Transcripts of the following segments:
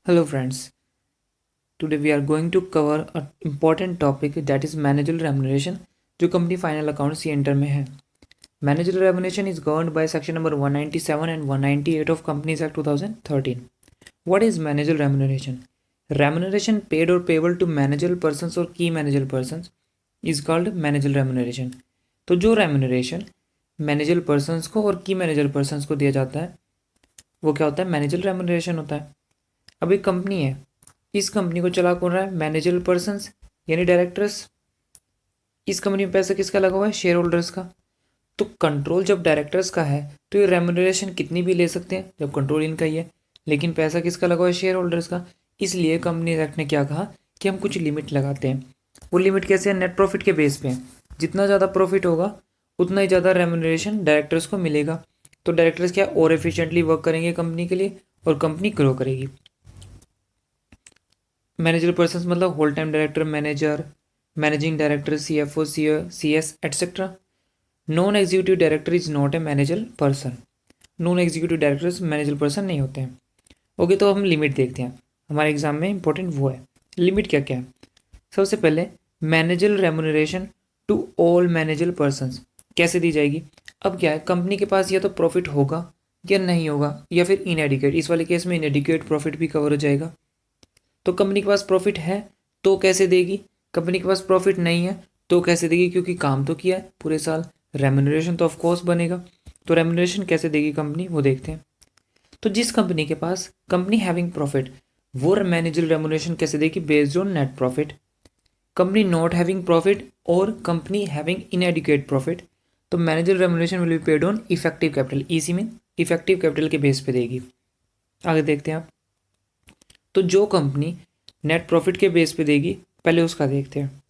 Hello friends, today we are going to cover an important topic that is managerial remuneration जो company final account सी एंटर में है. Managerial remuneration is governed by section number 197 and 198 of Companies Act 2013. What is managerial remuneration? Remuneration paid or payable to managerial persons or key managerial persons is called managerial remuneration. तो जो remuneration managerial persons को और key managerial persons को दिया जाता है वो क्या होता है? managerial remuneration होता है. अब एक कंपनी है, इस कंपनी को चला कौन रहा है? मैनेजरल पर्सन्स यानी डायरेक्टर्स. इस कंपनी में पैसा किसका लगा हुआ है? शेयर होल्डर्स का. तो कंट्रोल जब डायरेक्टर्स का है तो ये रेम्यूनरेशन कितनी भी ले सकते हैं जब कंट्रोल इनका ही है, लेकिन पैसा किसका लगा हुआ है? शेयर होल्डर्स का. इसलिए कंपनी एक्ट ने क्या कहा कि हम कुछ लिमिट लगाते हैं. वो लिमिट कैसे है? नेट प्रॉफिट के बेस पे. जितना ज़्यादा प्रॉफिट होगा उतना ही ज़्यादा रेम्यूनरेशन डायरेक्टर्स को मिलेगा. तो डायरेक्टर्स क्या और एफिशिएंटली वर्क करेंगे कंपनी के लिए और कंपनी ग्रो करेगी. मैनेजर पर्सन मतलब whole time director, manager, managing director, CFO, CS etcetera. Non executive director is not a manager person. Non executive directors manager person नहीं होते हैं. ओके, तो हम लिमिट देखते हैं. हमारे एग्जाम में इंपॉर्टेंट वो है लिमिट क्या क्या है. सबसे पहले manager remuneration to all manager person कैसे दी जाएगी. अब क्या है, कंपनी के पास या तो प्रॉफिट होगा या नहीं होगा या फिर इनएडिक्वेट. इस वाले केस में इनएडिक्वेट प्रॉफिट भी कवर हो जाएगा. तो कंपनी के पास प्रॉफिट है तो कैसे देगी, कंपनी के पास प्रॉफिट नहीं है तो कैसे देगी, क्योंकि काम तो किया है पूरे साल. रेम्यूनरेशन तो ऑफ कोर्स बनेगा. तो रेम्यूनरेशन कैसे देगी कंपनी वो देखते हैं. तो जिस कंपनी के पास कंपनी हैविंग प्रॉफिट वो मैनेजर रेम्यूनरेशन कैसे देगी? Based on net profit. Company not having profit और कंपनी हैविंग इनएडिक्वेट प्रॉफिट तो manager remuneration will be paid on effective capital. इसी में इफेक्टिव कैपिटल के बेस पे देगी. आगे देखते हैं आप. तो जो कंपनी नेट प्रॉफिट के बेस पे देगी पहले उसका देखते हैं.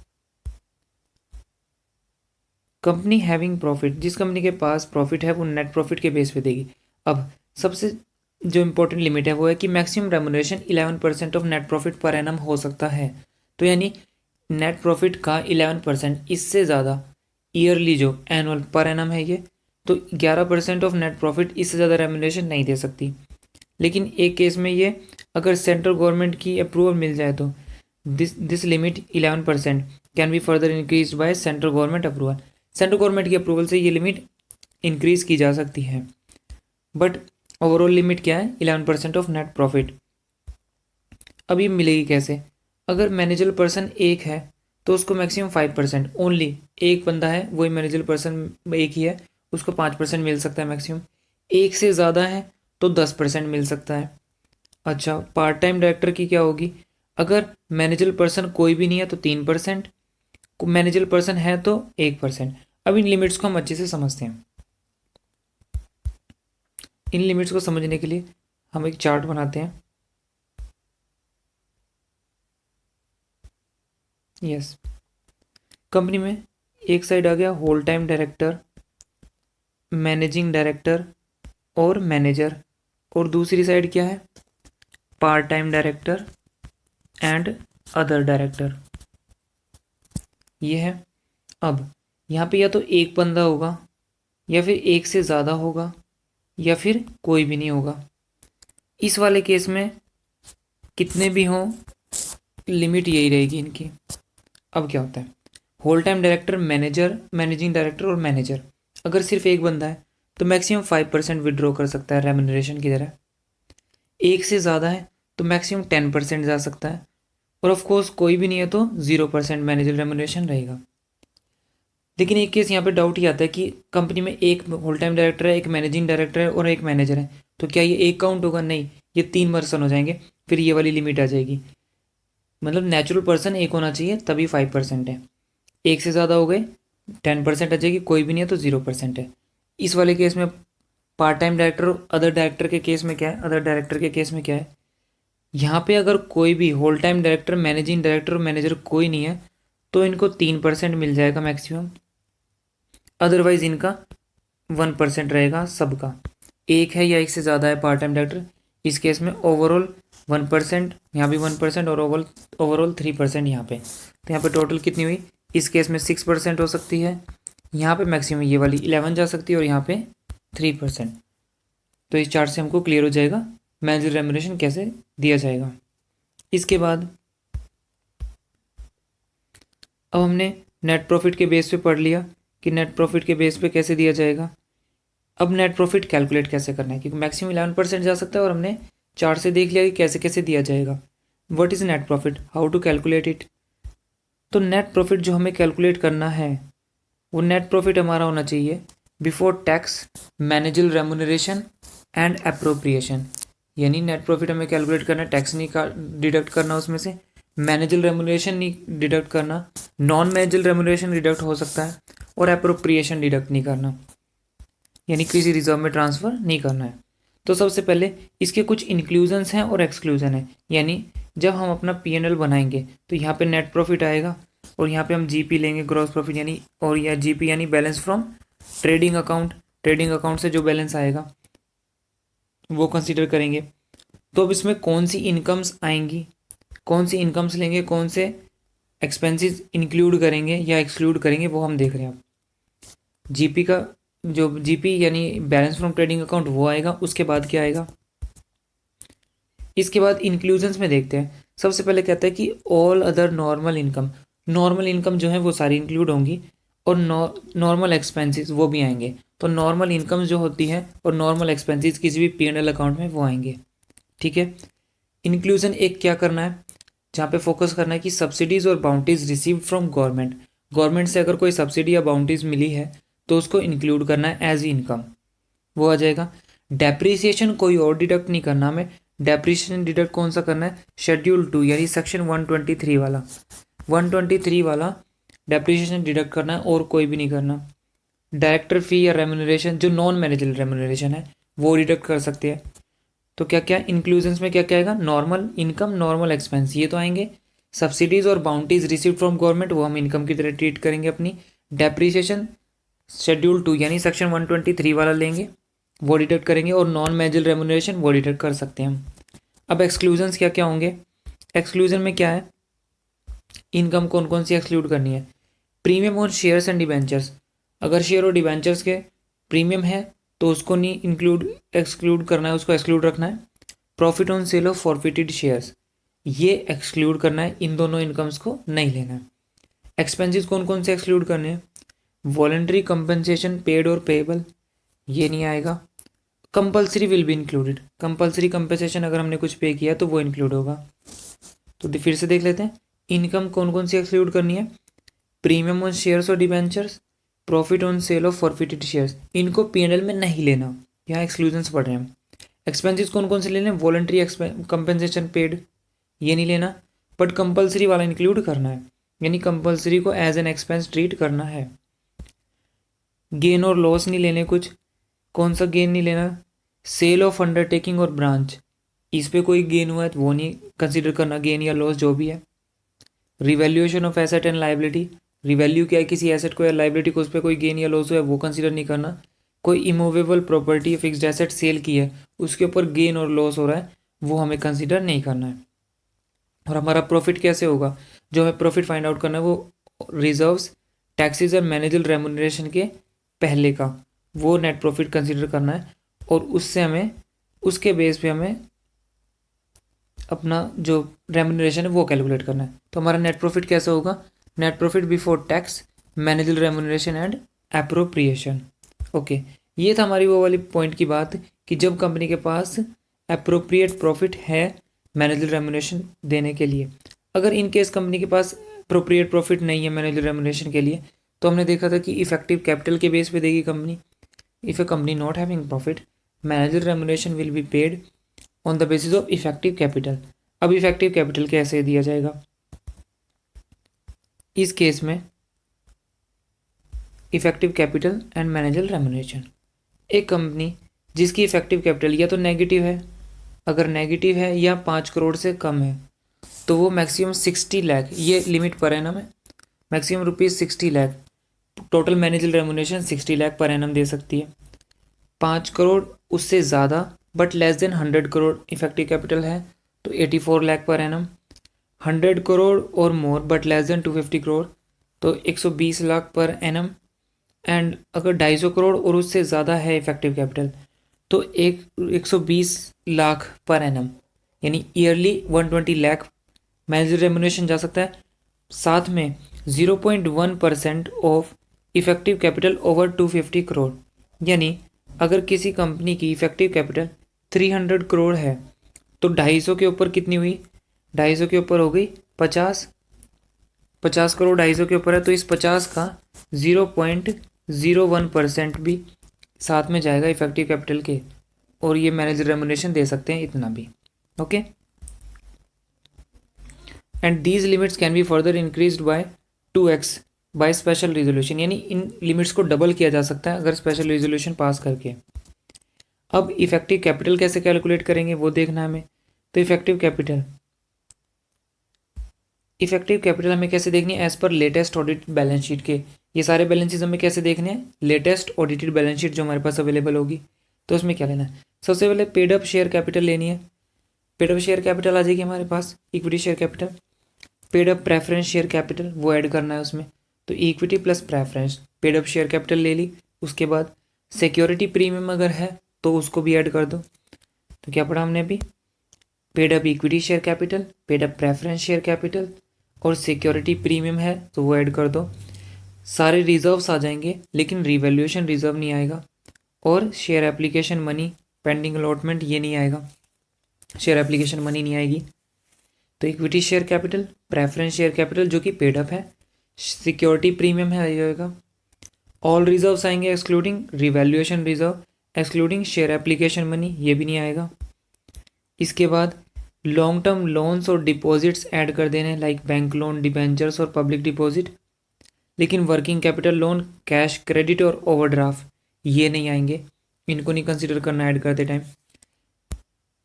कंपनी हैविंग प्रॉफिट, जिस कंपनी के पास प्रॉफिट है वो नेट प्रॉफिट के बेस पे देगी. अब सबसे जो इंपॉर्टेंट लिमिट है वो है कि maximum remuneration 11% of net profit per annum हो सकता है. तो यानी नेट प्रॉफिट का 11%, इससे ज़्यादा ईयरली जो एनुअल पर एनम है ये, तो 11% ऑफ नेट प्रॉफिट इससे ज़्यादा रेम्यूनरेशन नहीं दे सकती. लेकिन एक केस में ये अगर सेंट्रल गवर्नमेंट की अप्रूवल मिल जाए तो this limit 11% can be further increase by central government approval. Central government की अप्रूवल से ये लिमिट इंक्रीज की जा सकती है. बट ओवरऑल लिमिट क्या है? 11% ऑफ नेट प्रॉफिट. अब ये मिलेगी कैसे? अगर मैनेजर पर्सन एक है तो उसको मैक्सिमम 5%, ओनली एक बंदा है वही मैनेजर पर्सन एक ही है, उसको 5% मिल सकता है मैक्सिमम. एक से ज़्यादा है तो 10% मिल सकता है. अच्छा, पार्ट टाइम डायरेक्टर की क्या होगी? अगर मैनेजर पर्सन कोई भी नहीं है तो 3%, मैनेजर पर्सन है तो 1%. अब इन लिमिट्स को हम अच्छे से समझते हैं. इन लिमिट्स को समझने के लिए हम एक चार्ट बनाते हैं. यस, कंपनी में एक साइड आ गया whole time director, managing director और मैनेजर, और दूसरी साइड क्या है? Part time director and other director. ये है. अब यहाँ पे या तो एक बंदा होगा या फिर एक से ज़्यादा होगा या फिर कोई भी नहीं होगा. इस वाले केस में कितने भी हों लिमिट यही रहेगी इनकी. अब क्या होता है? Whole time director, manager, managing director और मैनेजर, अगर सिर्फ एक बंदा है तो मैक्सिमम 5% विड्रॉ कर सकता है रेम्यूनरेशन की तरह. एक से ज़्यादा है तो मैक्सिमम 10% जा सकता है. और ऑफ कोर्स कोई भी नहीं है तो 0% मैनेजर रेम्यूनरेशन रहेगा. लेकिन एक केस यहाँ पे डाउट ही आता है कि कंपनी में एक होल टाइम डायरेक्टर है, एक मैनेजिंग डायरेक्टर है और एक मैनेजर है, तो क्या ये एक काउंट होगा? नहीं, ये 3 पर्सन हो जाएंगे. फिर ये वाली लिमिट आ जाएगी. मतलब नेचुरल पर्सन एक होना चाहिए तभी 5% है. एक से ज़्यादा हो गए 10% आ जाएगी, कोई भी नहीं है तो 0% है. इस वाले केस में पार्ट टाइम डायरेक्टर और अदर डायरेक्टर के केस में क्या है? अदर डायरेक्टर के केस में क्या है? यहाँ पे अगर कोई भी whole time director, managing director और मैनेजर कोई नहीं है तो इनको 3% मिल जाएगा मैक्सिमम. अदरवाइज इनका 1% रहेगा सबका. एक है या एक से ज़्यादा है पार्ट टाइम डायरेक्टर, इस केस में ओवरऑल 1%, यहाँ भी 1% और ओवरऑल 3% यहाँ पे. तो यहाँ पे टोटल कितनी हुई? इस केस में 6% हो सकती है, यहाँ पे मैक्सिमम ये वाली 11 जा सकती है और यहाँ पे 3%. तो इस चार्ट से हमको क्लियर हो जाएगा मैनेजर रेम्यूनरेशन कैसे दिया जाएगा. इसके बाद अब हमने नेट प्रॉफिट के बेस पे पढ़ लिया कि नेट प्रॉफिट के बेस पे कैसे दिया जाएगा। अब नेट प्रॉफिट कैलकुलेट कैसे करना है, क्योंकि मैक्सिमम 11% जा सकता है और हमने चार्ट से देख लिया कि कैसे कैसे दिया जाएगा। What is net profit, how to calculate it. तो नेट प्रॉफिट जो हमें कैलकुलेट करना है वो नेट प्रॉफिट हमारा होना चाहिए before tax, managerial remuneration and appropriation. यानी नेट प्रॉफिट हमें कैलकुलेट करना है, टैक्स नहीं डिडक्ट करना उसमें से, मैनेजल रेमुनरेशन नहीं डिडक्ट करना, नॉन मैनेजल रेमुनरेशन डिडक्ट हो सकता है, और अप्रोप्रिएशन डिडक्ट नहीं करना, यानी किसी रिजर्व में ट्रांसफ़र नहीं करना है। तो सबसे पहले इसके कुछ इंक्लूजन्स हैं और एक्सक्लूजन है। यानी जब हम अपना P&L बनाएंगे तो यहाँ पे नेट प्रॉफिट आएगा और यहाँ पे हम GP लेंगे, ग्रॉस प्रॉफिट यानी, और यह GP यानी balance from trading account. Trading account से जो बैलेंस आएगा वो कंसीडर करेंगे। तो अब इसमें कौन सी इनकम्स आएंगी, कौन सी इनकम्स लेंगे, कौन से एक्सपेंसेस इंक्लूड करेंगे या एक्सक्लूड करेंगे, वो हम देख रहे हैं। अब GP का जो GP यानी बैलेंस फ्रॉम ट्रेडिंग अकाउंट वो आएगा। उसके बाद क्या आएगा, इसके बाद इंक्लूजन्स में देखते हैं। सबसे पहले कहता है कि all other normal income, normal income जो है वो सारी इंक्लूड होंगी, और नॉर्मल एक्सपेंसेस वो भी आएंगे। तो नॉर्मल इनकम जो होती है और नॉर्मल एक्सपेंसेस किसी भी P&L अकाउंट में वो आएंगे। ठीक है। इंक्लूजन एक क्या करना है, जहाँ पे फोकस करना है कि सब्सिडीज़ और bounties received from government, government से अगर कोई सब्सिडी या बाउंटीज मिली है तो उसको इंक्लूड करना है एज इनकम, वो आ जाएगा। डेप्रीसिएशन कोई और डिडक्ट नहीं करना हमें। डेप्रीसिएशन डिडक्ट कौन सा करना है, शेड्यूल 2 यानी सेक्शन 123 वाला, 123 वाला डेप्रीसिएशन डिडक्ट करना है, और कोई भी नहीं करना। डायरेक्टर फी या रेम्यूनरेशन जो नॉन मैनेजल रेम्यूनरेशन है वो डिडक्ट कर सकते हैं। तो क्या क्या इंक्लूजन्स में क्या क्या आएगा, नॉर्मल इनकम, नॉर्मल एक्सपेंस ये तो आएंगे। सब्सिडीज़ और बाउंटीज रिसीव फ्रॉम गवर्नमेंट वो हम इनकम की तरह ट्रीट करेंगे अपनी। डेप्रीसिएशन शेड्यूल 2 यानी सेक्शन 123 वाला लेंगे, वो डिडक्ट करेंगे, और नॉन मैनेजल रेम्यूनरेशन वो डिडक्ट कर सकते हैं हम। अब एक्सक्लूजन्स क्या क्या होंगे, एक्सक्लूजन में क्या है, इनकम कौन कौन सी एक्सक्लूड करनी है। Premium on shares and debentures, अगर शेयर और डिबेंचर्स के प्रीमियम है तो उसको नहीं एक्सक्लूड करना है, उसको एक्सक्लूड रखना है। Profit on sale of forfeited shares ये एक्सक्लूड करना है, इन दोनों इनकम्स को नहीं लेना है। एक्सपेंसेस कौन कौन से एक्सक्लूड करने हैं, वॉलंटरी कंपनसेशन पेड और पेएबल ये नहीं आएगा। Compulsory will be included, compulsory compensation अगर हमने कुछ पे किया तो वो इंक्लूड होगा। तो फिर से देख लेते हैं, इनकम कौन कौन सी एक्सक्लूड करनी है, प्रीमियम ऑन शेयर्स और debentures, profit on sale of forfeited shares, इनको P&L में नहीं लेना, यहाँ एक्सक्लूजन्स पढ़ रहे हैं। एक्सपेंसेस कौन कौन से लेने, वॉलंटरी कंपनसेशन पेड ये नहीं लेना, बट कंपलसरी वाला इंक्लूड करना है, यानी कंपलसरी को एज एन एक्सपेंस ट्रीट करना है। गेन और लॉस नहीं लेने कुछ, कौन सा गेन नहीं लेना, सेल ऑफ अंडरटेकिंग और ब्रांच, इस पे कोई गेन हुआ है तो वो नहीं कंसिडर करना, गेन या लॉस जो भी है। Revaluation of asset and liability, revalue क्या है किसी एसेट को या लाइबिलिटी को, उस पर कोई गेन या लॉस हुआ है वो कंसिडर नहीं करना। कोई immovable property fixed asset sale की है उसके ऊपर गेन और लॉस हो रहा है वो हमें कंसिडर नहीं करना है। और हमारा प्रॉफिट कैसे होगा, जो हमें प्रॉफिट फाइंड आउट करना है वो रिजर्व्स, टैक्सेस और मैनेजल रेमुनरेशन के पहले का वो नेट प्रॉफिट कंसिडर करना है, और उससे हमें उसके बेस पे हमें अपना जो रेमुनरेशन है वो कैलकुलेट करना है। तो हमारा नेट प्रॉफिट कैसे होगा, net profit before tax, managerial remuneration and appropriation. Okay, ये था हमारी वो वाली पॉइंट की बात कि जब कंपनी के पास अप्रोप्रिएट प्रॉफिट है मैनेजल रेमुनरेशन देने के लिए। अगर इन केस कंपनी के पास अप्रोप्रिएट प्रॉफिट नहीं है मैनेजल रेमुनरेशन के लिए, तो हमने देखा था कि इफेक्टिव कैपिटल के बेस पे देगी company. If a company not having profit, managerial remuneration will be paid on the basis of effective capital. अब इफेक्टिव कैपिटल कैसे दिया जाएगा, इस केस में effective capital and managerial remuneration, एक कंपनी जिसकी इफेक्टिव कैपिटल या तो नेगेटिव है, अगर नेगेटिव है या 5 करोड़ से कम है तो वो मैक्सिमम 60 लाख, ये लिमिट पर एनम है, maximum ₹60 lakh, total managerial remuneration 60 lakh पर एनम दे सकती है। 5 करोड़ उससे ज़्यादा but less than 100 crore effective capital है तो 84 लाख पर एनम। 100 करोड़ और more but less than 250 crore तो 120 लाख पर एनम। एंड अगर 250 करोड़ और उससे ज़्यादा है इफेक्टिव कैपिटल तो 120 लाख पर एनम, यानी ईयरली 120 लाख मैनेजर रेम्यूनरेशन जा सकता है, साथ में 0.1% of effective capital over 250 crore. यानी अगर किसी कंपनी की इफेक्टिव कैपिटल 300 करोड़ है तो 250 के ऊपर कितनी हुई, 250 के ऊपर हो गई 50, 50 करोड़ 250 के ऊपर है तो इस 50 का 0.01% भी साथ में जाएगा इफेक्टिव कैपिटल के, और ये मैनेजर रेम्यूनरेशन दे सकते हैं इतना भी। Okay, and these limits can be further increased by 2x by special resolution. यानी इन लिमिट्स को डबल किया जा सकता है अगर स्पेशल रिजोल्यूशन पास करके। अब इफेक्टिव कैपिटल कैसे कैलकुलेट करेंगे वो देखना हमें। तो इफेक्टिव कैपिटल हमें कैसे देखनी है, as per latest audited balance sheet के। ये सारे बैलेंस शीट हमें कैसे देखने हैं, लेटेस्ट ऑडिटेड बैलेंस शीट जो हमारे पास अवेलेबल होगी। तो उसमें क्या लेना है, सबसे पहले पेड अप शेयर कैपिटल लेनी है। पेड अप शेयर कैपिटल आ जाएगी हमारे पास, equity share capital. Paid up preference share capital वो ऐड करना है उसमें, तो equity plus preference paid up share capital ले ली। उसके बाद सिक्योरिटी प्रीमियम अगर है तो उसको भी ऐड कर दो। तो क्या पढ़ा हमने अभी, paid up equity share capital, paid up preference share capital और सिक्योरिटी प्रीमियम है तो वो ऐड कर दो। सारे रिजर्व्स आ जाएंगे लेकिन रिवैल्यूएशन रिजर्व नहीं आएगा, और share application money pending allotment ये नहीं आएगा, शेयर एप्लीकेशन मनी नहीं आएगी। तो equity share capital, preference share capital जो कि पेड अप है, सिक्योरिटी प्रीमियम है आएगा। ऑल रिजर्व्स आएंगे excluding revaluation reserve, excluding share application money ये भी नहीं आएगा। इसके बाद लॉन्ग टर्म लोन्स और डिपॉजिट्स ऐड कर देने, लाइक बैंक लोन, डिबेंचर्स और पब्लिक डिपॉजिट। लेकिन working capital loan, cash credit और ओवरड्राफ्ट ये नहीं आएंगे, इनको नहीं कंसिडर करना ऐड करते टाइम।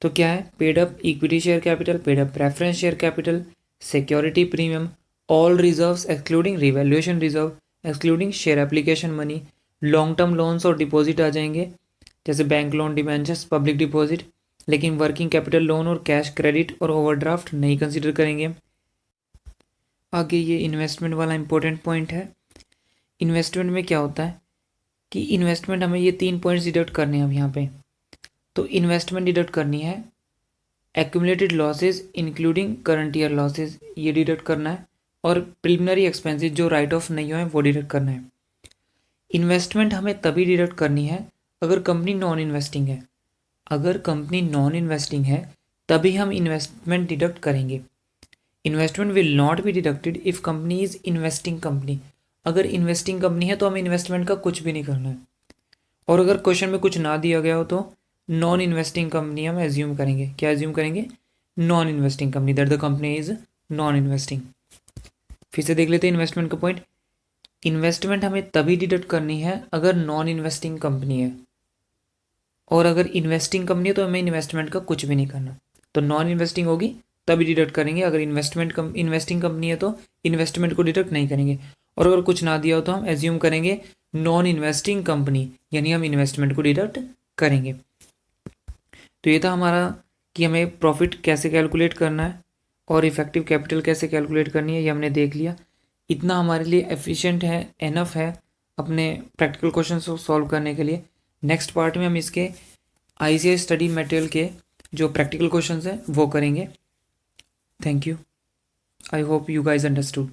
तो क्या है, paid up equity share capital, paid up preference share capital, security premium, all reserves excluding revaluation reserve, excluding share application money, long term loans और डिपॉजिट आ जाएंगे जैसे bank loan, debentures, public deposit. लेकिन working capital loan और cash credit और overdraft नहीं consider करेंगे। आगे ये इन्वेस्टमेंट वाला इंपॉर्टेंट पॉइंट है। इन्वेस्टमेंट में क्या होता है कि इन्वेस्टमेंट हमें ये 3 पॉइंट्स डिडक्ट करने हैं अब यहाँ पे। तो इन्वेस्टमेंट डिडक्ट करनी है, accumulated losses including current year losses ये डिडक्ट करना है, और प्रिलिमिनरी एक्सपेंसेस जो राइट ऑफ नहीं हुए वो डिडक्ट करना है। इन्वेस्टमेंट हमें तभी डिडक्ट करनी है अगर कंपनी नॉन इन्वेस्टिंग है। अगर कंपनी नॉन इन्वेस्टिंग है तभी हम इन्वेस्टमेंट डिडक्ट करेंगे। Investment will not be deducted if company is investing company. अगर इन्वेस्टिंग कंपनी है तो हमें इन्वेस्टमेंट का कुछ भी नहीं करना है। और अगर क्वेश्चन में कुछ ना दिया गया हो तो नॉन इन्वेस्टिंग कंपनी हम एज्यूम करेंगे। क्या एज्यूम करेंगे, non investing company, that the company is non investing. फिर से देख लेते हैं इन्वेस्टमेंट का पॉइंट। इन्वेस्टमेंट हमें तभी डिडक्ट करनी है अगर नॉन इन्वेस्टिंग कंपनी है, और अगर इन्वेस्टिंग कंपनी है तो हमें इन्वेस्टमेंट का कुछ भी नहीं करना। तो नॉन इन्वेस्टिंग होगी तभी डिडक्ट करेंगे, अगर इन्वेस्टिंग कंपनी है तो इन्वेस्टमेंट को डिडक्ट नहीं करेंगे। और अगर कुछ ना दिया हो तो हम एज्यूम करेंगे नॉन इन्वेस्टिंग कंपनी, यानी हम इन्वेस्टमेंट को डिडक्ट करेंगे। तो ये था हमारा कि हमें प्रॉफिट कैसे कैलकुलेट करना है और इफेक्टिव कैपिटल कैसे कैलकुलेट करनी है, ये हमने देख लिया। इतना हमारे लिए एफिशिएंट है, एनफ है अपने प्रैक्टिकल क्वेश्चन को सॉल्व करने के लिए। नेक्स्ट पार्ट में हम इसके ICAI स्टडी मटेरियल के जो प्रैक्टिकल क्वेश्चंस हैं वो करेंगे। Thank you, I hope you guys understood.